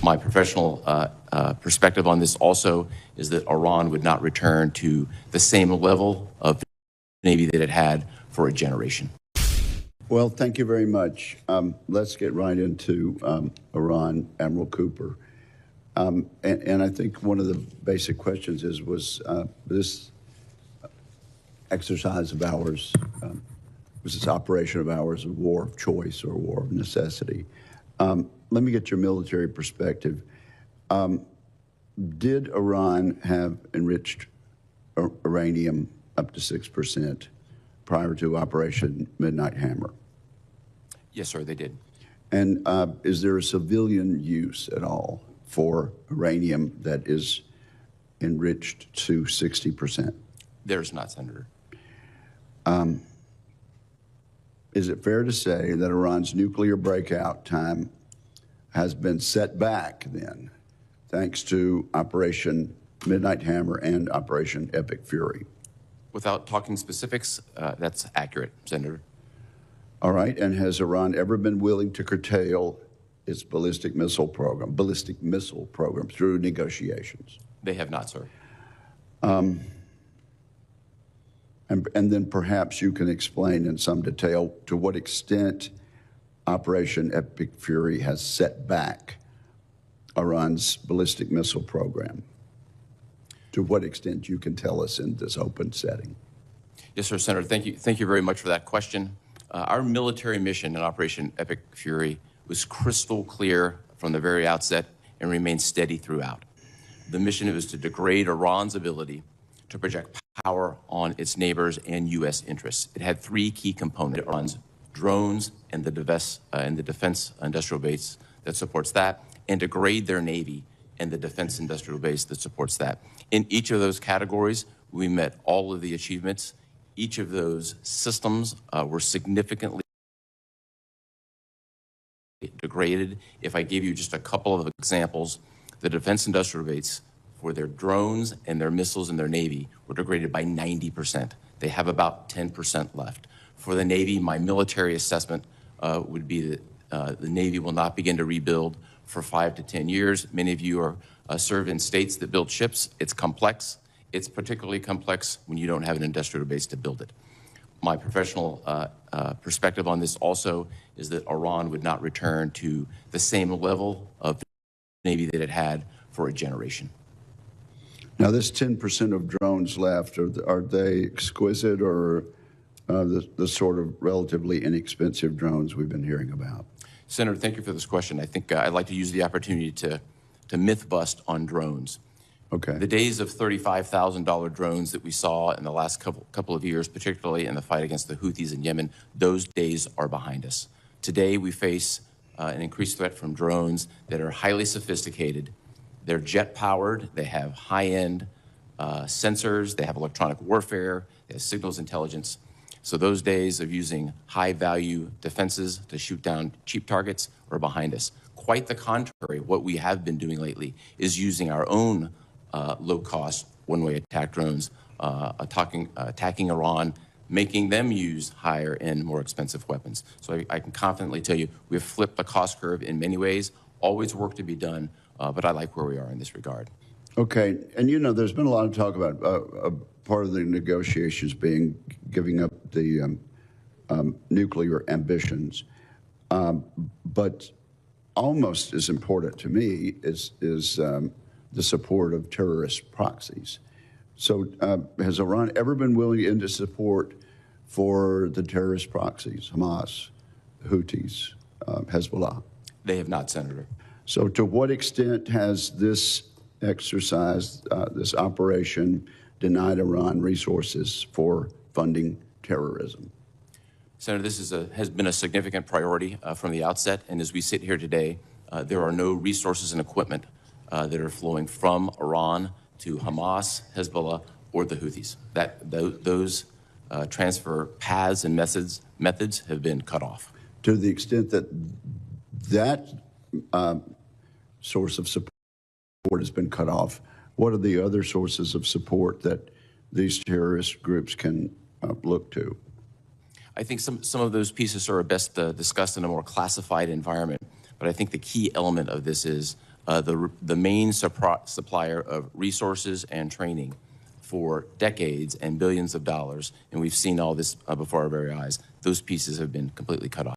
My professional perspective on this also is that Iran would not return to the same level of Navy that it had for a generation. Well, thank you very much. Let's get right into Iran, Admiral Cooper. And I think one of the basic questions was this exercise of ours, was this operation of ours a war of choice or a war of necessity? Let me get your military perspective. Did Iran have enriched uranium up to 6% prior to Operation Midnight Hammer? Yes, sir, they did. And is there a civilian use at all for uranium that is enriched to 60%? There's not, Senator. Is it fair to say that Iran's nuclear breakout time has been set back then, thanks to Operation Midnight Hammer and Operation Epic Fury? Without talking specifics, that's accurate, Senator. All right, and has Iran ever been willing to curtail its ballistic missile program through negotiations? They have not, sir. And then perhaps you can explain in some detail to what extent Operation Epic Fury has set back Iran's ballistic missile program. To what extent you can tell us in this open setting. Yes, sir, Senator. Thank you very much for that question. Our military mission in Operation Epic Fury was crystal clear from the very outset and remained steady throughout. The mission was to degrade Iran's ability to project power on its neighbors and U.S. interests. It had three key components: Iran's drones and the defense industrial base that supports that, and degrade their Navy and the defense industrial base that supports that. In each of those categories, we met all of the achievements. Each of those systems were significantly degraded. If I gave you just a couple of examples, the defense industrial base for their drones and their missiles and their Navy were degraded by 90%. They have about 10% left. For the Navy, my military assessment would be that the Navy will not begin to rebuild for 5 to 10 years. Many of you are serve in states that build ships. It's complex. It's particularly complex when you don't have an industrial base to build it. My professional perspective on this also is that Iran would not return to the same level of Navy that it had for a generation. Now, this 10% of drones left, are they exquisite or the sort of relatively inexpensive drones we've been hearing about? Senator, thank you for this question. I think I'd like to use the opportunity to myth bust on drones. Okay. The days of $35,000 drones that we saw in the last couple of years, particularly in the fight against the Houthis in Yemen, those days are behind us. Today, we face an increased threat from drones that are highly sophisticated. They're jet-powered. They have high-end sensors. They have electronic warfare. They have signals intelligence. So those days of using high-value defenses to shoot down cheap targets are behind us. Quite the contrary, what we have been doing lately is using our own low-cost one-way attack drones, attacking Iran, making them use higher-end, more expensive weapons. So I can confidently tell you we've flipped the cost curve in many ways. Always work to be done, but I like where we are in this regard. Okay, and you know, there's been a lot of talk about part of the negotiations being giving up the nuclear ambitions, but almost as important to me is the support of terrorist proxies. So has Iran ever been willing into support for the terrorist proxies, Hamas, Houthis, Hezbollah? They have not, Senator. So to what extent has this exercise, this operation, denied Iran resources for funding terrorism? Senator, this has been a significant priority from the outset, and as we sit here today, there are no resources and equipment that are flowing from Iran to Hamas, Hezbollah, or the Houthis. Those transfer paths and methods have been cut off. To the extent that that source of support has been cut off, what are the other sources of support that these terrorist groups can look to? I think some of those pieces are best discussed in a more classified environment, but I think the key element of this is the main supplier of resources and training for decades and billions of dollars, and we've seen all this before our very eyes. Those pieces have been completely cut off.